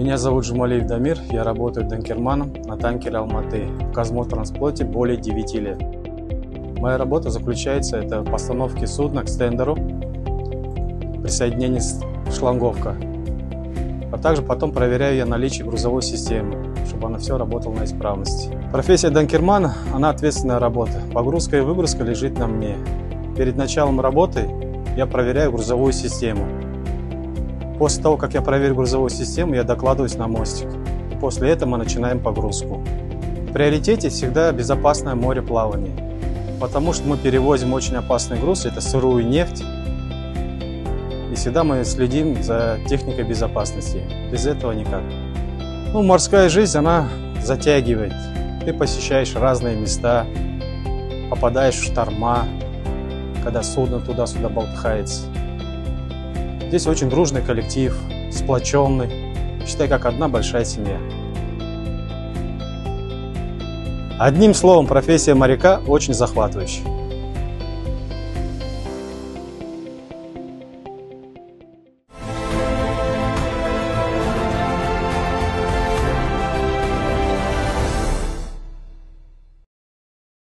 Меня зовут Жумалиев Дамир, я работаю танкерманом на танкере Алматы в Космотранспорте более 9 лет. Моя работа заключается в постановке судна к стендеру, присоединение шланговка, а также потом проверяю я наличие грузовой системы, чтобы она все работала на исправности. Профессия танкермана, она ответственная работа. Погрузка и выгрузка лежит на мне. Перед началом работы я проверяю грузовую систему. После того, как я проверю грузовую систему, я докладываюсь на мостик. И после этого мы начинаем погрузку. В приоритете всегда безопасное мореплавание, потому что мы перевозим очень опасный груз, это сырую нефть. И всегда мы следим за техникой безопасности. Без этого никак. Морская жизнь, она затягивает. Ты посещаешь разные места, попадаешь в шторма, когда судно туда-сюда болтается. Здесь очень дружный коллектив, сплоченный, считай, как одна большая семья. Одним словом, профессия моряка очень захватывающая.